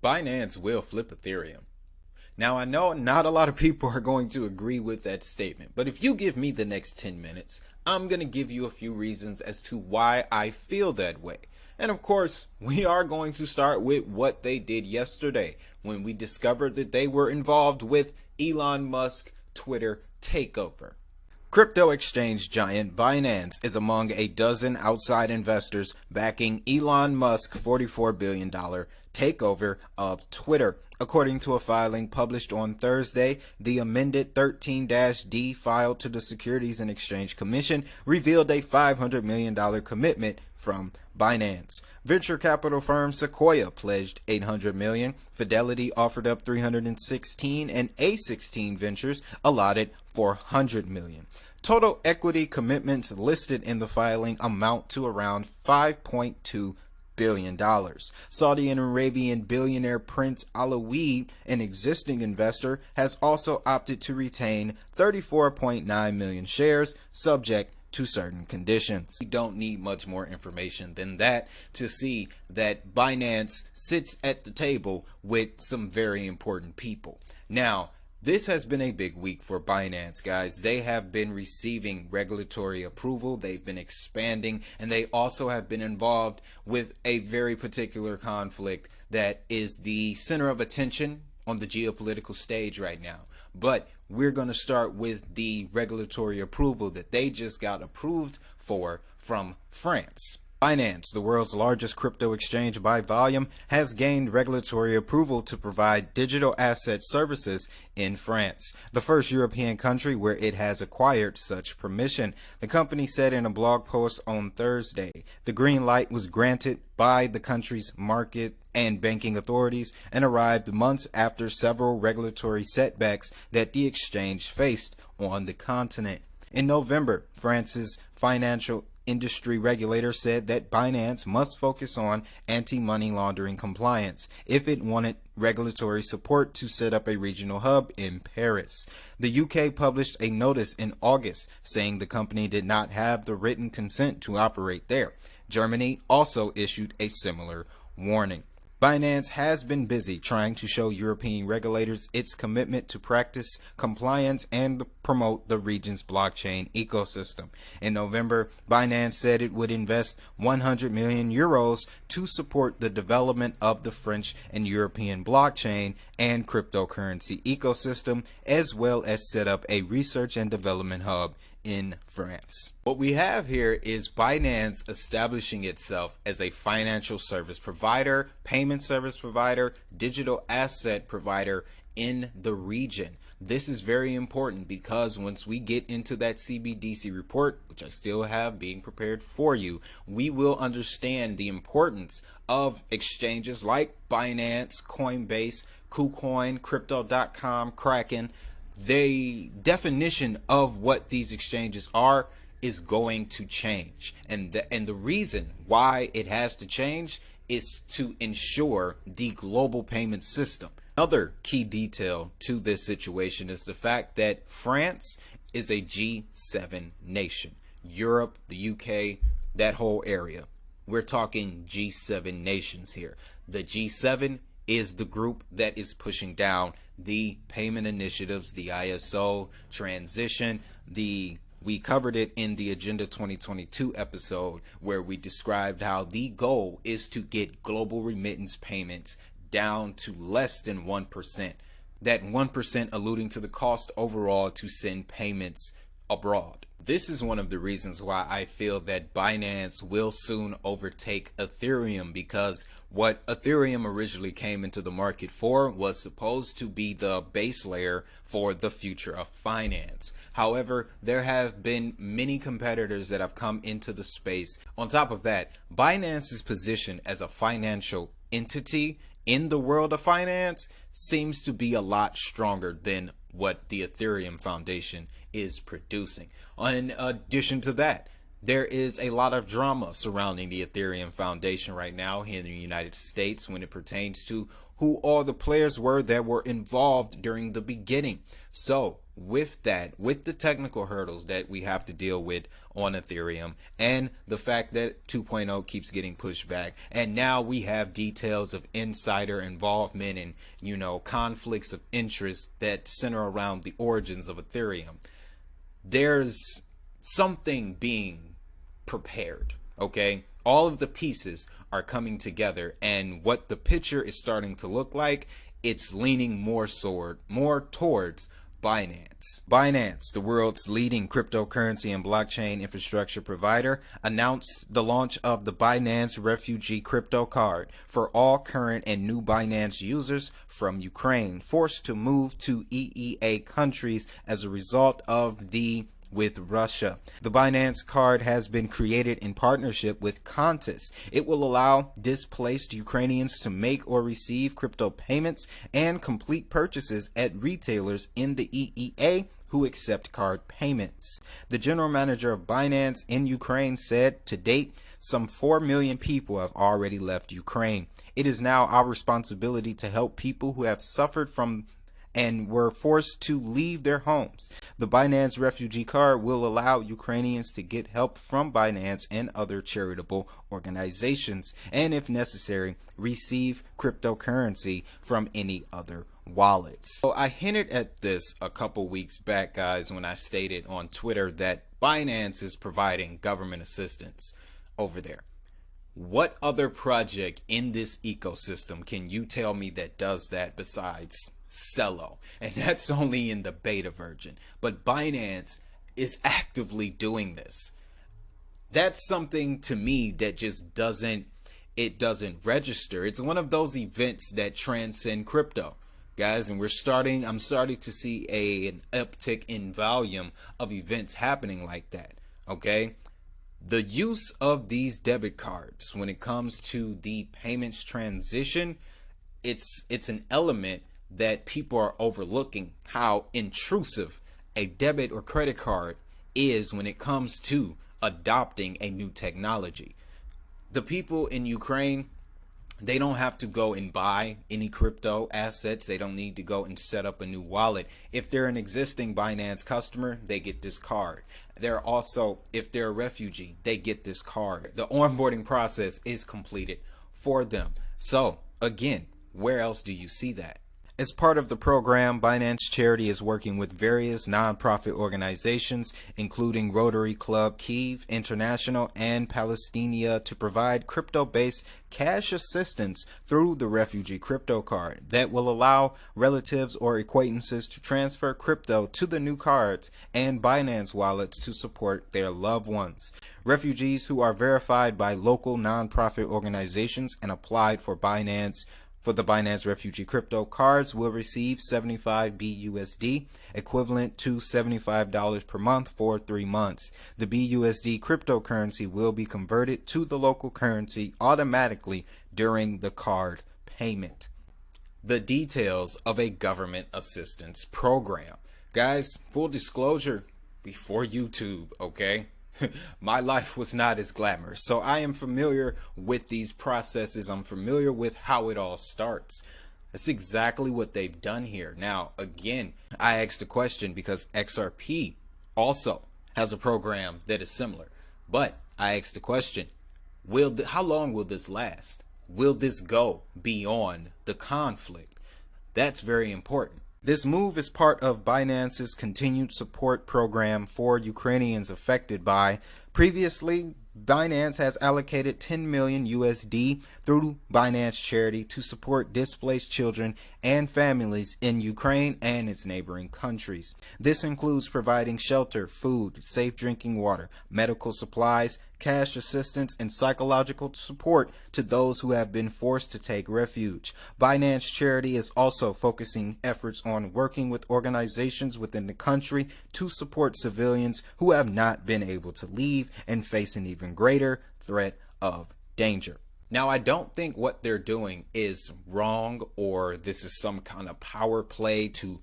Binance will flip Ethereum. Now, I know not a lot of people are going to agree with that statement, but if you give me the next 10 minutes, I'm going to give you a few reasons as to why I feel that way. And of course, we are going to start with what they did yesterday when we discovered that they were involved with Elon Musk Twitter takeover. Crypto exchange giant Binance is among a dozen outside investors backing Elon Musk's $44 billion takeover of Twitter. According to a filing published on Thursday, the amended 13-D filed to the Securities and Exchange Commission revealed a $500 million commitment from Binance. Venture capital firm Sequoia pledged $800 million, Fidelity offered up $316, and A16 Ventures allotted $400 million. Total equity commitments listed in the filing amount to around $5.2 billion. Saudi and Arabian billionaire Prince Alawid, an existing investor, has also opted to retain 34.9 million shares, subject to certain conditions. We don't need much more information than that to see that Binance sits at the table with some very important people. Now, this has been a big week for Binance, guys. They have been receiving regulatory approval, they've been expanding, and they also have been involved with a very particular conflict that is the center of attention on the geopolitical stage right now. But we're going to start with the regulatory approval that they just got approved for from France. Binance, the world's largest crypto exchange by volume, has gained regulatory approval to provide digital asset services in France, the first European country where it has acquired such permission. The company said in a blog post on Thursday, the green light was granted by the country's market and banking authorities and arrived months after several regulatory setbacks that the exchange faced on the continent. In November, France's financial industry regulator said that Binance must focus on anti-money laundering compliance if it wanted regulatory support to set up a regional hub in Paris. The UK published a notice in August saying the company did not have the written consent to operate there. Germany also issued a similar warning. Binance has been busy trying to show European regulators its commitment to practice compliance and promote the region's blockchain ecosystem. In November, Binance said it would invest 100 million euros to support the development of the French and European blockchain and cryptocurrency ecosystem, as well as set up a research and development hub in France. What we have here is Binance establishing itself as a financial service provider, payment service provider, digital asset provider in the region. This is very important because once we get into that CBDC report, which I still have being prepared for you, we will understand the importance of exchanges like Binance, Coinbase, KuCoin, Crypto.com, Kraken. The definition of what these exchanges are is going to change, and the reason why it has to change is to ensure the global payment system. Another key detail to this situation is the fact that France is a G7 nation. Europe, the UK, that whole area. We're talking G7 nations here. The G7 is the group that is pushing down the payment initiatives, the ISO transition. We covered it in the Agenda 2022 episode where we described how the goal is to get global remittance payments down to less than 1%. That 1% alluding to the cost overall to send payments abroad. This is one of the reasons why I feel that Binance will soon overtake Ethereum, because what Ethereum originally came into the market for was supposed to be the base layer for the future of finance. However, there have been many competitors that have come into the space. On top of that, Binance's position as a financial entity in the world of finance seems to be a lot stronger than what the Ethereum Foundation is producing. In addition to that, there is a lot of drama surrounding the Ethereum Foundation right now here in the United States when it pertains to who all the players were that were involved during the beginning. So with that, with the technical hurdles that we have to deal with on Ethereum, and the fact that 2.0 keeps getting pushed back, and now we have details of insider involvement and, you know, conflicts of interest that center around the origins of Ethereum, there's something being prepared. Okay, all of the pieces are coming together, and what the picture is starting to look like, it's leaning more towards Binance. Binance, the world's leading cryptocurrency and blockchain infrastructure provider, announced the launch of the Binance Refugee Crypto Card for all current and new Binance users from Ukraine forced to move to EEA countries as a result of the with Russia. The Binance card has been created in partnership with Contis. It will allow displaced Ukrainians to make or receive crypto payments and complete purchases at retailers in the EEA who accept card payments. The general manager of Binance in Ukraine said, to date, some 4 million people have already left Ukraine. It is now our responsibility to help people who have suffered from and were forced to leave their homes. The Binance Refugee Card will allow Ukrainians to get help from Binance and other charitable organizations, and if necessary, receive cryptocurrency from any other wallets. So I hinted at this a couple weeks back, guys, when I stated on Twitter that Binance is providing government assistance over there. What other project in this ecosystem can you tell me that does that besides Cello? And that's only in the beta version, but Binance is actively doing this. That's something to me that just doesn't register. It's one of those events that transcend crypto, guys, and I'm starting to see an uptick in volume of events happening like that. Okay, the use of these debit cards when it comes to the payments transition, it's an element that people are overlooking, how intrusive a debit or credit card is when it comes to adopting a new technology. The people in Ukraine, they don't have to go and buy any crypto assets. They don't need to go and set up a new wallet. If they're an existing Binance customer, they get this card. They're also, if they're a refugee, they get this card. The onboarding process is completed for them. So again, where else do you see that? As part of the program, Binance Charity is working with various nonprofit organizations, including Rotary Club Kyiv International and Palestinian, to provide crypto-based cash assistance through the Refugee Crypto Card that will allow relatives or acquaintances to transfer crypto to the new cards and Binance wallets to support their loved ones. Refugees who are verified by local nonprofit organizations and applied for the Binance Refugee Crypto Cards will receive 75 BUSD, equivalent to $75 per month for 3 months. The BUSD cryptocurrency will be converted to the local currency automatically during the card payment. The details of a government assistance program. Guys, full disclosure, before YouTube, okay? My life was not as glamorous, so I am familiar with these processes. I'm familiar with how it all starts. That's exactly what they've done here. Now, again, I asked a question because XRP also has a program that is similar, but I asked the question, how long will this last? Will this go beyond the conflict? That's very important. This move is part of Binance's continued support program for Ukrainians affected by. Previously, Binance has allocated 10 million USD through Binance Charity to support displaced children and families in Ukraine and its neighboring countries. This includes providing shelter, food, safe drinking water, medical supplies, cash assistance, and psychological support to those who have been forced to take refuge. Binance Charity is also focusing efforts on working with organizations within the country to support civilians who have not been able to leave and face an even greater threat of danger. Now, I don't think what they're doing is wrong, or this is some kind of power play to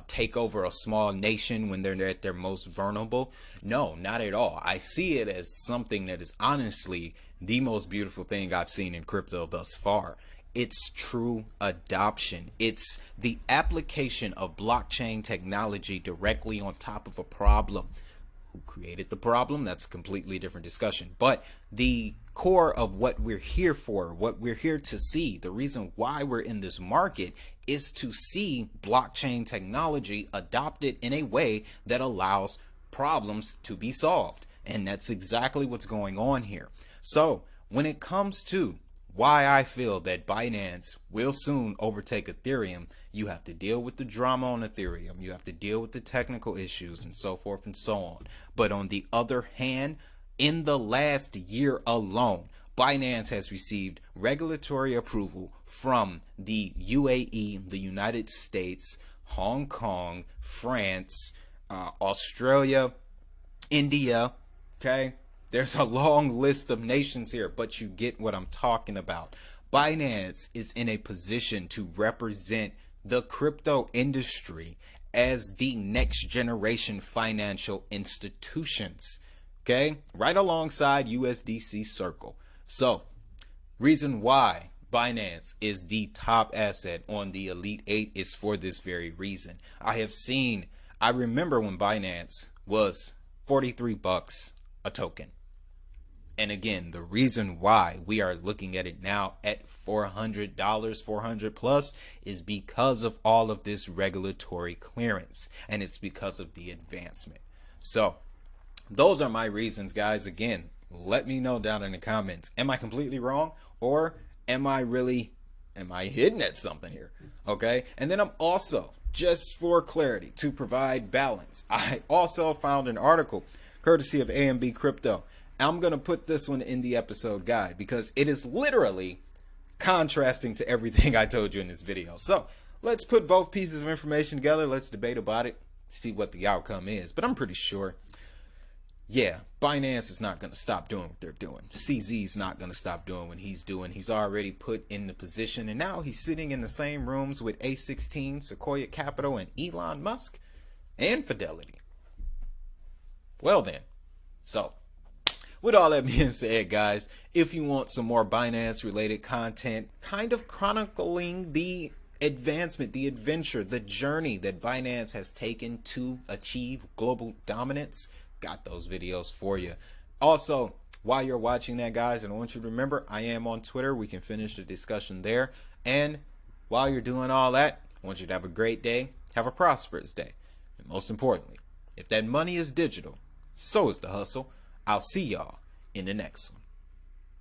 take over a small nation when they're at their most vulnerable. No, not at all. I see it as something that is honestly the most beautiful thing I've seen in crypto thus far. It's true adoption. It's the application of blockchain technology directly on top of a problem. Who created the problem? That's a completely different discussion. But the core of what we're here for, what we're here to see, the reason why we're in this market is to see blockchain technology adopted in a way that allows problems to be solved. And that's exactly what's going on here. So when it comes to why I feel that Binance will soon overtake Ethereum, you have to deal with the drama on Ethereum. You have to deal with the technical issues and so forth and so on. But on the other hand, in the last year alone, Binance has received regulatory approval from the UAE, the United States, Hong Kong, France, Australia, India, okay? There's a long list of nations here, but you get what I'm talking about. Binance is in a position to represent the crypto industry as the next generation financial institutions, okay? Right alongside USDC Circle. So, reason why Binance is the top asset on the Elite 8 is for this very reason. I remember when Binance was 43 bucks a token. And again, the reason why we are looking at it now at $400, 400 plus, is because of all of this regulatory clearance. And it's because of the advancement. So those are my reasons, guys. Again, let me know down in the comments. Am I completely wrong? Or am I hidden at something here? Okay. And then I'm also, just for clarity, to provide balance, I also found an article courtesy of A&B Crypto. I'm going to put this one in the episode guide because it is literally contrasting to everything I told you in this video. So let's put both pieces of information together. Let's debate about it, see what the outcome is. But I'm pretty sure, yeah, Binance is not going to stop doing what they're doing. CZ's not going to stop doing what he's doing. He's already put in the position, and now he's sitting in the same rooms with A16, Sequoia Capital, and Elon Musk, and Fidelity. Well then, so with all that being said, guys, if you want some more Binance related content, kind of chronicling the advancement, the adventure, the journey that Binance has taken to achieve global dominance, got those videos for you. Also, while you're watching that, guys, and I want you to remember, I am on Twitter. We can finish the discussion there. And while you're doing all that, I want you to have a great day, have a prosperous day. And most importantly, if that money is digital, so is the hustle. I'll see y'all in the next one.